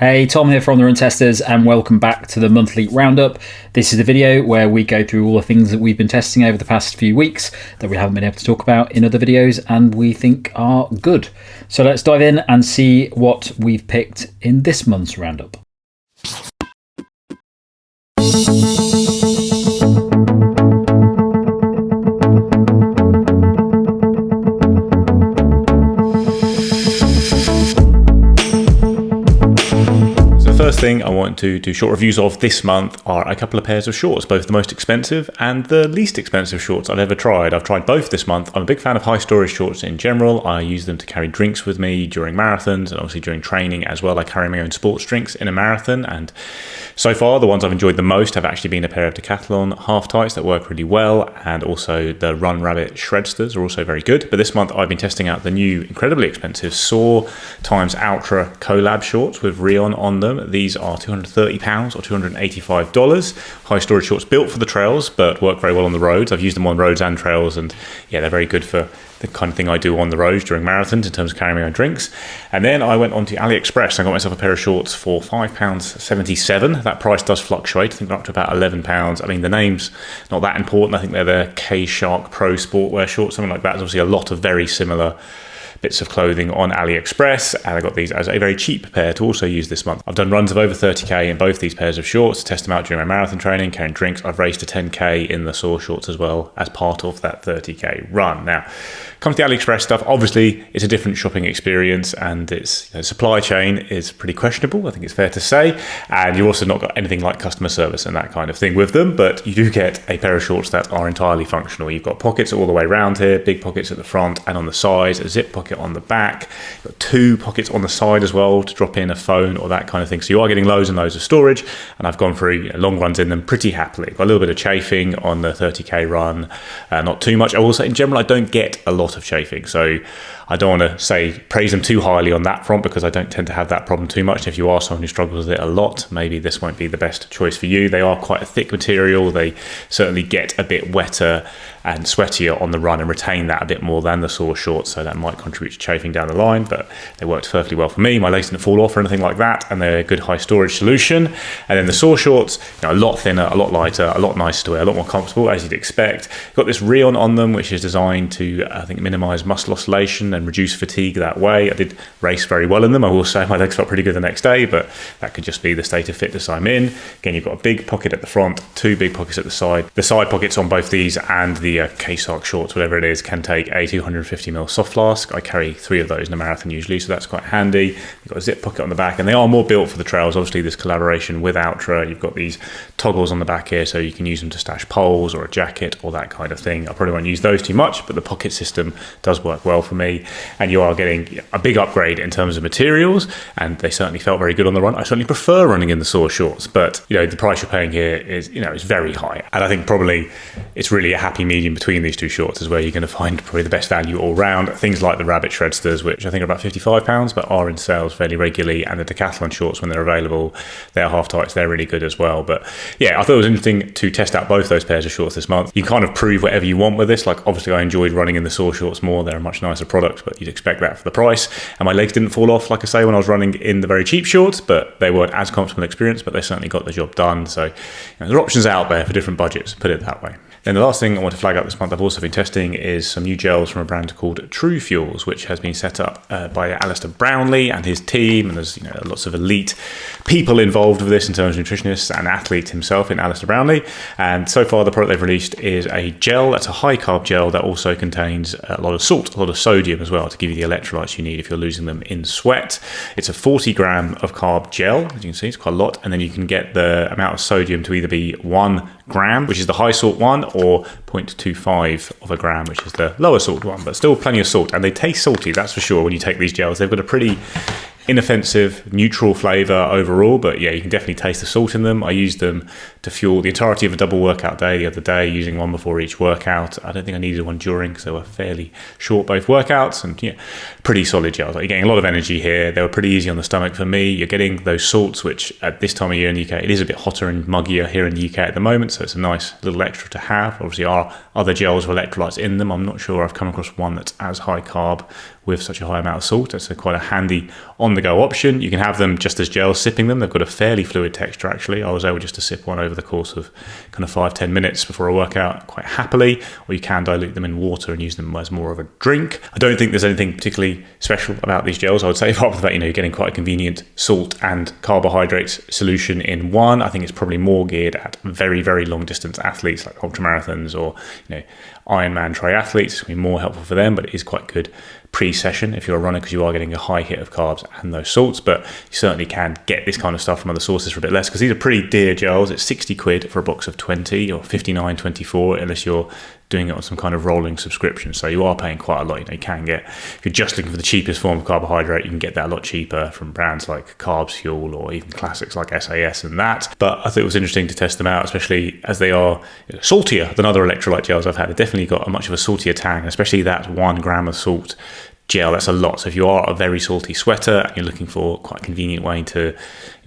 Hey, Tom here from the Run Testers, and welcome back to the monthly roundup. This is the video where we go through all the things that we've been testing over the past few weeks that we haven't been able to talk about in other videos and we think are good. So let's dive in and see what we've picked in this month's roundup. First thing I want to do short reviews of this month are a couple of pairs of shorts, both the most expensive and the least expensive shorts I've ever tried. I've tried both this month. I'm a big fan of high storage shorts in general. I use them to carry drinks with me during marathons and obviously during training as well. I carry my own sports drinks in a marathon, and so far the ones I've enjoyed the most have actually been a pair of Decathlon half tights that work really well, and also the Run Rabbit Shredsters are also very good. But this month I've been testing out the new incredibly expensive Soar x Altra collab shorts with Rion on them. These are £230 or $285. High storage shorts built for the trails, but work very well on the roads. I've used them on roads and trails, and yeah, they're very good for the kind of thing I do on the roads during marathons in terms of carrying my own drinks. And then I went on to Aliexpress and got myself a pair of shorts for £5.77. That price does fluctuate. I think they're up to about £11. I mean, the name's not that important. I think they're the Queshark Pro Sportswear shorts, something like that. There's obviously a lot of very similar bits of clothing on Aliexpress, and I got these as a very cheap pair to also use this month. I've done runs of over 30k in both these pairs of shorts to test them out during my marathon training, carrying drinks. I've raced to 10k in the Soar shorts as well as part of that 30k run. Now, comes to the Aliexpress stuff, obviously it's a different shopping experience, and its supply chain is pretty questionable, I think it's fair to say, and you've also not got anything like customer service and that kind of thing with them, but you do get a pair of shorts that are entirely functional. You've got pockets all the way around here, big pockets at the front and on the sides, a zip pocket on the back. You've got two pockets on the side as well to drop in a phone or that kind of thing. So you are getting loads and loads of storage, and I've gone through long runs in them pretty happily. Got a little bit of chafing on the 30k run, not too much. I will say in general I don't get a lot of chafing, so I don't want to praise them too highly on that front because I don't tend to have that problem too much. And if you are someone who struggles with it a lot, maybe this won't be the best choice for you. They are quite a thick material. They certainly get a bit wetter and sweatier on the run and retain that a bit more than the Soar shorts, so that might contribute to chafing down the line, but they worked perfectly well for me. My lace didn't fall off or anything like that, and they're a good high storage solution. And then the Soar shorts, a lot thinner, a lot lighter, a lot nicer to wear, a lot more comfortable, as you'd expect. Got this Rion on them, which is designed to, I think, minimize muscle oscillation and reduce fatigue that way. I did race very well in them. I will say my legs felt pretty good the next day, but that could just be the state of fitness I'm in. Again, you've got a big pocket at the front, two big pockets at the side. The side pockets on both these and the Quesark shorts, whatever it is, can take a 250ml soft flask. I carry 3 of those in a marathon usually, so that's quite handy. You've got a zip pocket on the back, and they are more built for the trails. Obviously, this collaboration with Altra, you've got these toggles on the back here, so you can use them to stash poles or a jacket or that kind of thing. I probably won't use those too much, but the pocket system does work well for me, and you are getting a big upgrade in terms of materials, and they certainly felt very good on the run. I certainly prefer running in the Soar shorts, but the price you're paying here is is very high, and I think probably it's really a happy medium between these two shorts is where you're going to find probably the best value all round. Things like the Rabbit Shredsters, which I think are about £55 but are in sales fairly regularly, and the Decathlon shorts, when they're available, they're half tights, they're really good as well. But yeah, I thought it was interesting to test out both those pairs of shorts this month. You can kind of prove whatever you want with this. Like, obviously I enjoyed running in the Soar shorts more, they're a much nicer product, but you'd expect that for the price. And my legs didn't fall off, like I say, when I was running in the very cheap shorts, but they weren't as comfortable an experience, but they certainly got the job done. So there are options out there for different budgets, put it that way. Then the last thing I want to flag up this month I've also been testing is some new gels from a brand called TrueFuels, which has been set up by Alistair Brownlee and his team, and there's lots of elite people involved with this in terms of nutritionists and athlete himself in Alistair Brownlee. And so far the product they've released is a gel that's a high carb gel that also contains a lot of salt, a lot of sodium as well, to give you the electrolytes you need if you're losing them in sweat. It's a 40 gram of carb gel, as you can see, it's quite a lot, and then you can get the amount of sodium to either be 1 gram, which is the high salt one, or 0.25 of a gram, which is the lower salt one, but still plenty of salt. And they taste salty, that's for sure, when you take these gels. They've got a pretty inoffensive, neutral flavour overall, but yeah, you can definitely taste the salt in them. I used them to fuel the entirety of a double workout day the other day, using one before each workout. I don't think I needed one during because they were fairly short both workouts, and yeah, pretty solid gels. You're getting a lot of energy here. They were pretty easy on the stomach for me. You're getting those salts, which at this time of year in the UK, it is a bit hotter and muggier here in the UK at the moment, so it's a nice little extra to have. Obviously, our other gels with electrolytes in them, I'm not sure I've come across one that's as high carb with such a high amount of salt. It's quite a handy on-the-go option. You can have them just as gels, sipping them. They've got a fairly fluid texture, actually. I was able just to sip one over the course of kind of 5-10 minutes before a workout quite happily, or you can dilute them in water and use them as more of a drink. I don't think there's anything particularly special about these gels, I would say, apart from that, you're getting quite a convenient salt and carbohydrates solution in one. I think it's probably more geared at very, very long distance athletes like ultramarathons or, Ironman triathletes. It's going to be more helpful for them, but it is quite good pre-session if you're a runner, because you are getting a high hit of carbs and those salts. But you certainly can get this kind of stuff from other sources for a bit less, because these are pretty dear gels. It's 60 quid for a box of 20 or 59.24 unless you're doing it on some kind of rolling subscription. So you are paying quite a lot. You can get, if you're just looking for the cheapest form of carbohydrate, you can get that a lot cheaper from brands like Carbs Fuel or even classics like SAS and that. But I thought it was interesting to test them out, especially as they are saltier than other electrolyte gels I've had. They've definitely got a much of a saltier tang, especially that 1 gram of salt gel. That's a lot. So if you are a very salty sweater and you're looking for quite a convenient way to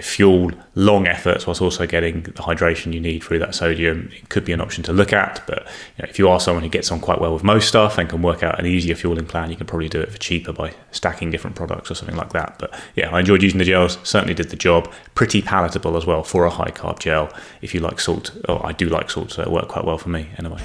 fuel long efforts whilst also getting the hydration you need through that sodium, it could be an option to look at. But if you are someone who gets on quite well with most stuff and can work out an easier fueling plan, you can probably do it for cheaper by stacking different products or something like that. But yeah, I enjoyed using the gels, certainly did the job. Pretty palatable as well for a high carb gel if you like salt. Oh, I do like salt, so it worked quite well for me anyway.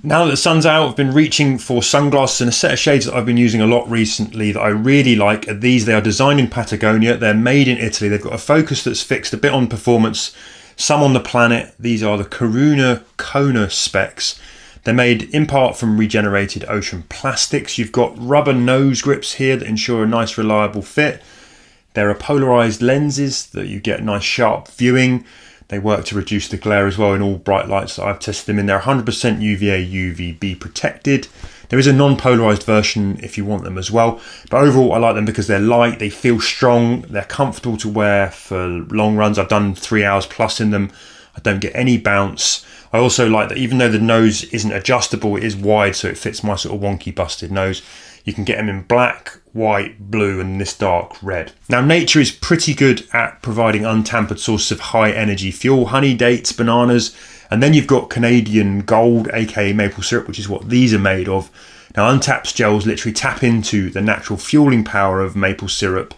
Now that the sun's out, I've been reaching for sunglasses, and a set of shades that I've been using a lot recently that I really like are these. They are designed in Patagonia. They're made in Italy. They've got a focus that's fixed a bit on performance, some on the planet. These are the Karün Kona specs. They're made in part from regenerated ocean plastics. You've got rubber nose grips here that ensure a nice reliable fit. There are polarized lenses that you get nice sharp viewing. They work to reduce the glare as well in all bright lights that I've tested them in. They're 100% UVA, UVB protected. There is a non-polarized version if you want them as well. But overall, I like them because they're light, they feel strong, they're comfortable to wear for long runs. I've done 3 hours plus in them. I don't get any bounce. I also like that even though the nose isn't adjustable, it is wide, so it fits my sort of wonky busted nose. You can get them in black, white, blue, and this dark red. Now, nature is pretty good at providing untampered sources of high energy fuel, honey, dates, bananas, and then you've got Canadian gold, aka maple syrup, which is what these are made of. Now, Untapped gels literally tap into the natural fueling power of maple syrup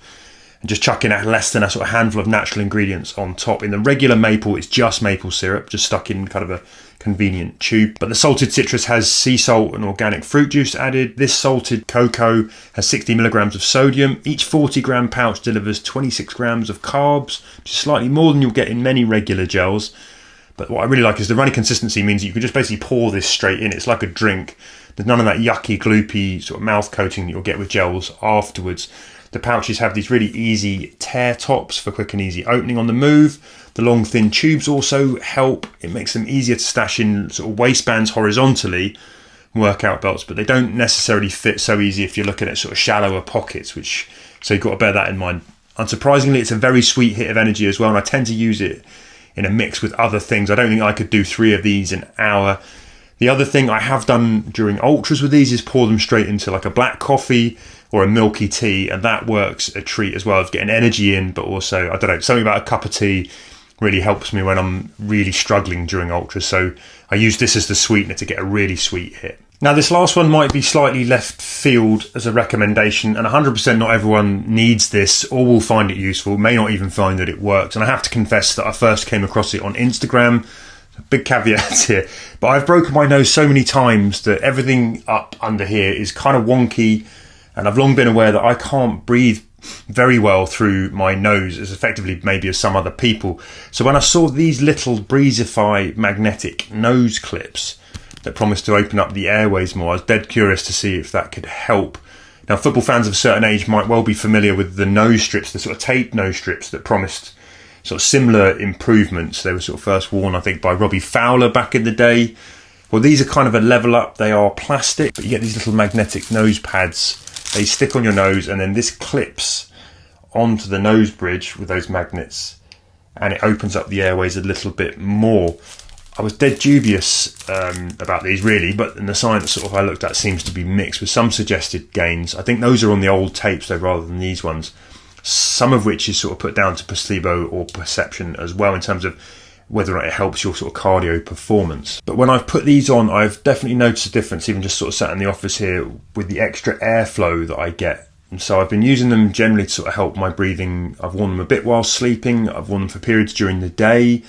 and just chuck in less than a sort of handful of natural ingredients on top. In the regular maple, it's just maple syrup, just stuck in kind of a convenient tube. But the salted citrus has sea salt and organic fruit juice added. This salted cocoa has 60 milligrams of sodium. Each 40-gram pouch delivers 26 grams of carbs, which is slightly more than you'll get in many regular gels. But what I really like is the running consistency means that you can just basically pour this straight in. It's like a drink. There's none of that yucky, gloopy sort of mouth coating that you'll get with gels afterwards. The pouches have these really easy tear tops for quick and easy opening on the move. The long thin tubes also help. It makes them easier to stash in sort of waistbands horizontally, workout belts, but they don't necessarily fit so easy if you're looking at sort of shallower pockets, so you've got to bear that in mind. Unsurprisingly, it's a very sweet hit of energy as well, and I tend to use it in a mix with other things. I don't think I could do 3 of these an hour. The other thing I have done during ultras with these is pour them straight into like a black coffee or a milky tea, and that works a treat as well of getting energy in, but also, I don't know, something about a cup of tea really helps me when I'm really struggling during ultras. So I use this as the sweetener to get a really sweet hit. Now, this last one might be slightly left field as a recommendation, and 100% not everyone needs this or will find it useful, may not even find that it works. And I have to confess that I first came across it on Instagram. Big caveat here, but I've broken my nose so many times that everything up under here is kind of wonky, and I've long been aware that I can't breathe very well through my nose as effectively maybe as some other people. So when I saw these little Breezify magnetic nose clips that promised to open up the airways more, I was dead curious to see if that could help. Now, football fans of a certain age might well be familiar with the nose strips, the sort of taped nose strips that promised sort of similar improvements. They were sort of first worn, I think, by Robbie Fowler back in the day. Well, these are kind of a level up. They are plastic, but you get these little magnetic nose pads. They stick on your nose, and then this clips onto the nose bridge with those magnets, and it opens up the airways a little bit more. I was dead dubious about these really, but in the science sort of I looked at seems to be mixed with some suggested gains. I think those are on the old tapes though, rather than these ones. Some of which is sort of put down to placebo or perception as well in terms of whether or not it helps your sort of cardio performance. But when I've put these on, I've definitely noticed a difference, even just sort of sat in the office here, with the extra airflow that I get. And so I've been using them generally to sort of help my breathing. I've worn them a bit while sleeping. I've worn them for periods during the day,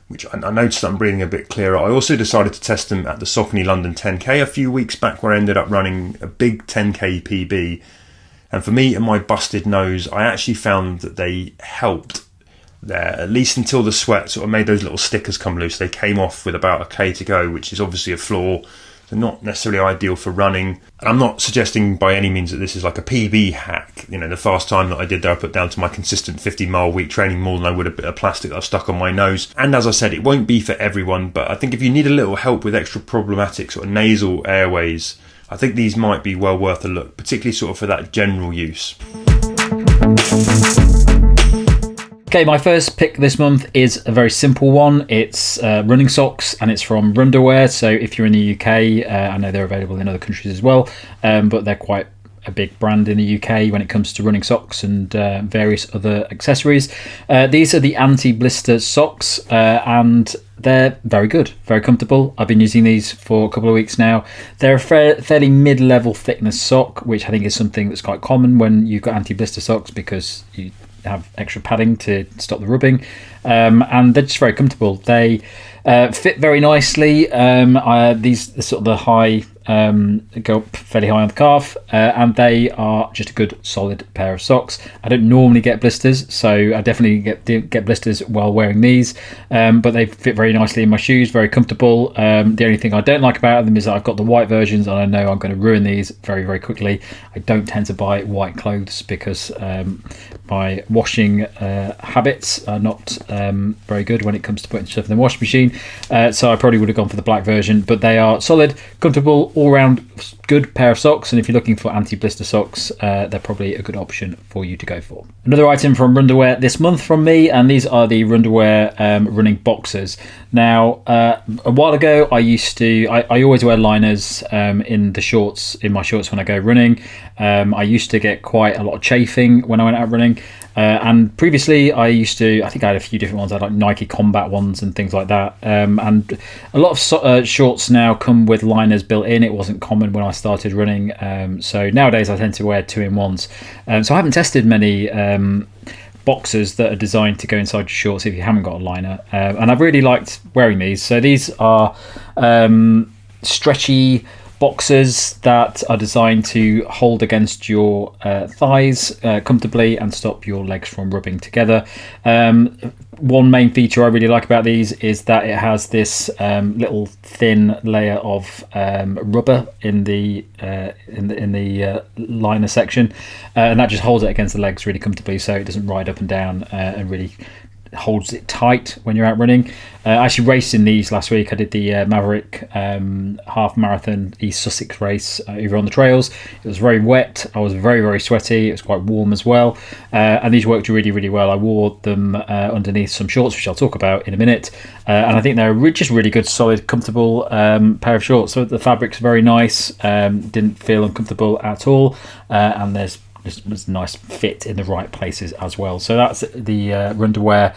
which I noticed that I'm breathing a bit clearer. I also decided to test them at the Saucony London 10K a few weeks back, where I ended up running a big 10K PB. And for me and my busted nose, I actually found that they helped there, at least until the sweat sort of made those little stickers come loose. They came off with about a K to go, which is obviously a flaw. So not necessarily ideal for running. And I'm not suggesting by any means that this is like a PB hack. You know, the fast time that I did there, I put down to my consistent 50-mile week training more than I would a bit of plastic that I've stuck on my nose. And as I said, it won't be for everyone, but I think if you need a little help with extra problematic sort of nasal airways, I think these might be well worth a look, particularly sort of for that general use. Okay, my first pick this month is a very simple one. It's running socks, and it's from Runderwear. So if you're in the UK, I know they're available in other countries as well, but they're quite a big brand in the UK when it comes to running socks and various other accessories. These are the anti-blister socks, and they're very good, very comfortable. I've been using these for a couple of weeks now. They're a fairly mid-level thickness sock, which I think is something that's quite common when you've got anti-blister socks, because you have extra padding to stop the rubbing, and they're just very comfortable. They fit very nicely. These are sort of the high, go up fairly high on the calf, and they are just a good solid pair of socks. I don't normally get blisters, so I definitely get blisters while wearing these, but they fit very nicely in my shoes, very comfortable. The only thing I don't like about them is that I've got the white versions, and I know I'm going to ruin these very, very quickly. I don't tend to buy white clothes because my washing habits are not very good when it comes to putting stuff in the washing machine, so I probably would have gone for the black version. But they are solid, comfortable, all-round good pair of socks, and if you're looking for anti-blister socks, they're probably a good option for you to go for. Another item from Runderwear this month from me, and these are the Runderwear running boxers. Now, a while ago, I always wear liners in my shorts when I go running. I used to get quite a lot of chafing when I went out running. And previously I think I had a few different ones. I had like Nike Combat ones and things like that. And a lot of shorts now come with liners built in. It wasn't common when I started running. So nowadays I tend to wear 2-in-1s. So I haven't tested many boxers that are designed to go inside your shorts if you haven't got a liner. And I've really liked wearing these. So these are stretchy boxers that are designed to hold against your thighs comfortably and stop your legs from rubbing together. One main feature I really like about these is that it has this little thin layer of rubber in the liner section, and that just holds it against the legs really comfortably, so it doesn't ride up and down and really holds it tight when you're out running. I actually raced in these last week. I did the Maverick half marathon East Sussex race over on the trails. It was very wet. I was very, very sweaty. It was quite warm as well, and these worked really, really well. I wore them underneath some shorts, which I'll talk about in a minute, and I think they're just really good, solid, comfortable pair of shorts. So the fabric's very nice, didn't feel uncomfortable at all, and there's a nice fit in the right places as well. So that's the Runderwear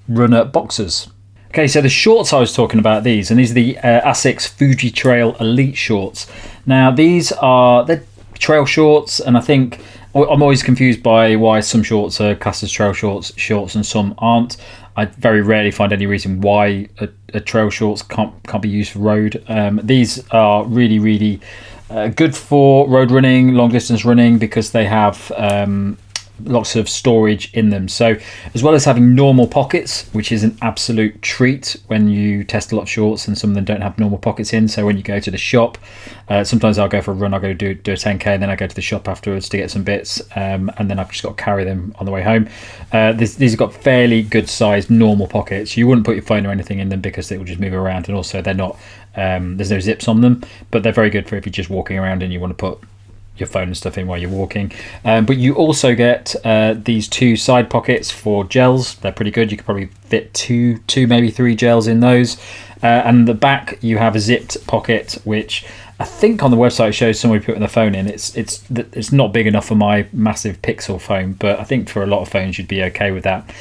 runner boxers. Okay, so the shorts I was talking about, these are the Asics Fujitrail Elite shorts. Now they're trail shorts, and I think I'm always confused by why some shorts are classed as trail shorts and some aren't. I very rarely find any reason why a trail shorts can't be used for road. These are really, really good for road running, long distance running, because they have lots of storage in them. So as well as having normal pockets, which is an absolute treat when you test a lot of shorts and some of them don't have normal pockets in. So when you go to the shop, sometimes I'll go for a run, I'll go do a 10k, and then I go to the shop afterwards to get some bits, and then I've just got to carry them on the way home. These have got fairly good sized normal pockets. You wouldn't put your phone or anything in them because they will just move around, and also they're not there's no zips on them, but they're very good for if you're just walking around and you want to put your phone and stuff in while you're walking. But you also get these two side pockets for gels. They're pretty good. You could probably fit two maybe 3 gels in those. And the back you have a zipped pocket, which I think on the website shows somebody putting the phone in. It's not big enough for my massive Pixel phone, but I think for a lot of phones you'd be okay with that.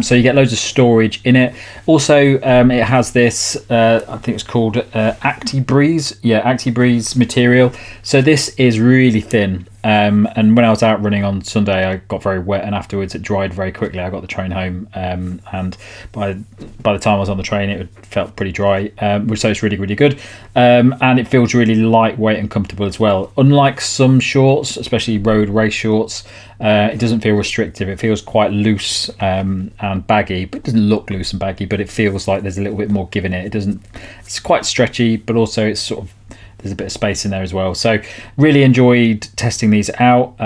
So you get loads of storage in it. Also, it has this, I think it's called ActiBreeze. Yeah, ActiBreeze material. So this is really thin. And when I was out running on Sunday, I got very wet, and afterwards it dried very quickly. I got the train home, and by the time I was on the train, it felt pretty dry, so it's really, really good. And it feels really lightweight and comfortable as well. Unlike some shorts, especially road race shorts, it doesn't feel restrictive. It feels quite loose and baggy, but it doesn't look loose and baggy, but it feels like there's a little bit more give in it. It's quite stretchy, but also it's sort of, there's a bit of space in there as well. So really enjoyed testing these out.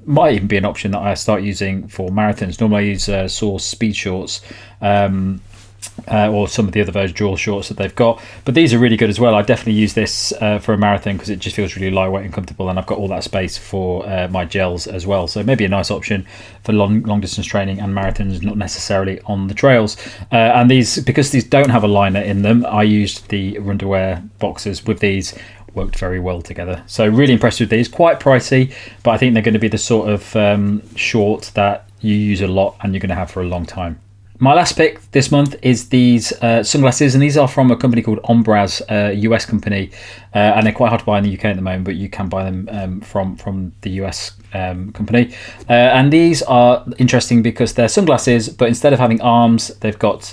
Might even be an option that I start using for marathons. Normally I use Soar speed shorts, or some of the other version dual shorts that they've got, but these are really good as well. I definitely use this for a marathon because it just feels really lightweight and comfortable, and I've got all that space for my gels as well, so maybe a nice option for long distance training and marathons, not necessarily on the trails. And these, because these don't have a liner in them, I used the Runderwear boxers with these. Worked very well together, so really impressed with these. Quite pricey, but I think they're going to be the sort of short that you use a lot and you're going to have for a long time. My last pick this month is these sunglasses, and these are from a company called Ombraz, a US company, and they're quite hard to buy in the UK at the moment, but you can buy them from the US company. And these are interesting because they're sunglasses, but instead of having arms, they've got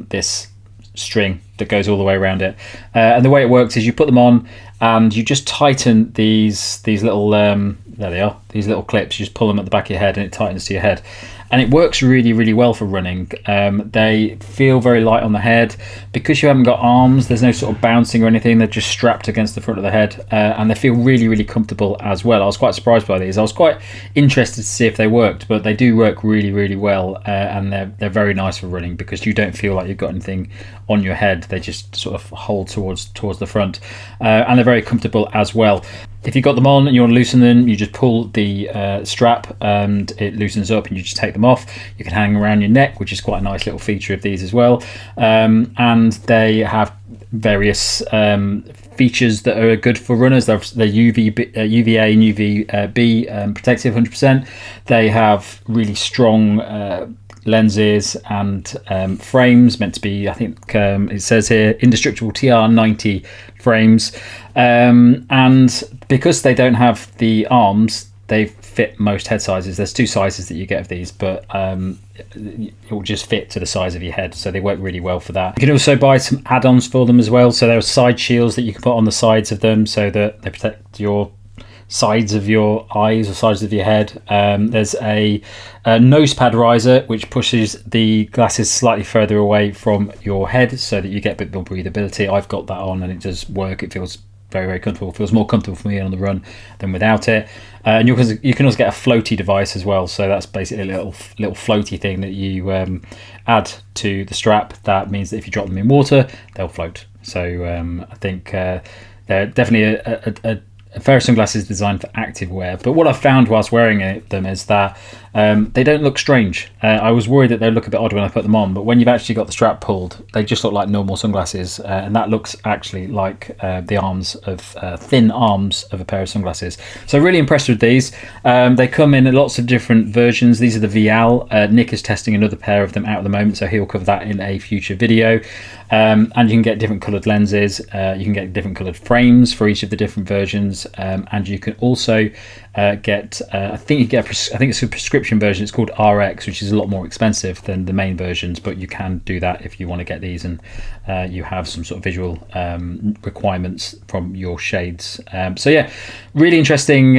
this string that goes all the way around it. And the way it works is you put them on and you just tighten these little there they are, these little clips. You just pull them at the back of your head and it tightens to your head, and it works really, really well for running. They feel very light on the head because you haven't got arms. There's no sort of bouncing or anything. They're just strapped against the front of the head, and they feel really, really comfortable as well. I was quite surprised by these. I was quite interested to see if they worked, but they do work really, really well, and they're very nice for running because you don't feel like you've got anything on your head. They just sort of hold towards the front, and they're very comfortable as well. If you've got them on and you want to loosen them, you just pull the strap and it loosens up, and you just take them off. You can hang around your neck, which is quite a nice little feature of these as well. And they have various features that are good for runners. They're UVA and UVB protective 100%. They have really strong lenses and frames, meant to be, I think it says here, indestructible TR90 frames, and because they don't have the arms, they fit most head sizes. There's two sizes that you get of these, but it will just fit to the size of your head, so they work really well for that. You can also buy some add-ons for them as well, so there are side shields that you can put on the sides of them so that they protect your sides of your eyes or sides of your head. There's a nose pad riser which pushes the glasses slightly further away from your head so that you get a bit more breathability. I've got that on and it does work. It feels very, very comfortable. It feels more comfortable for me on the run than without it. And you can also get a floaty device as well, so that's basically a little floaty thing that you add to the strap. That means that if you drop them in water, they'll float. So I think they're definitely a pair of sunglasses designed for active wear. But what I found whilst wearing them is that they don't look strange. I was worried that they'd look a bit odd when I put them on, but when you've actually got the strap pulled, they just look like normal sunglasses, and that looks actually like the arms of thin arms of a pair of sunglasses. So really impressed with these. They come in lots of different versions. These are the Vialle. Nick is testing another pair of them out at the moment, so he'll cover that in a future video. And you can get different coloured lenses. You can get different coloured frames for each of the different versions, and you can also get I think it's a prescription version. It's called RX, which is a lot more expensive than the main versions, but you can do that if you want to get these and you have some sort of visual requirements from your shades. So yeah, really interesting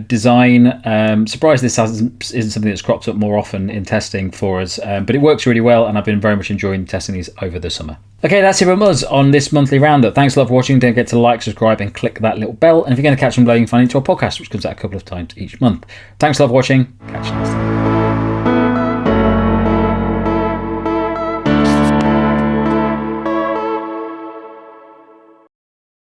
design. Surprised this isn't something that's cropped up more often in testing for us, but it works really well, and I've been very much enjoying testing these over the summer. Okay, that's it from us on this monthly roundup. Thanks a lot for watching. Don't forget to like, subscribe, and click that little bell. And if you're going to catch them below, you can find it to our podcast, which comes out a couple of times each month. Thanks a lot for watching. Catch you next time.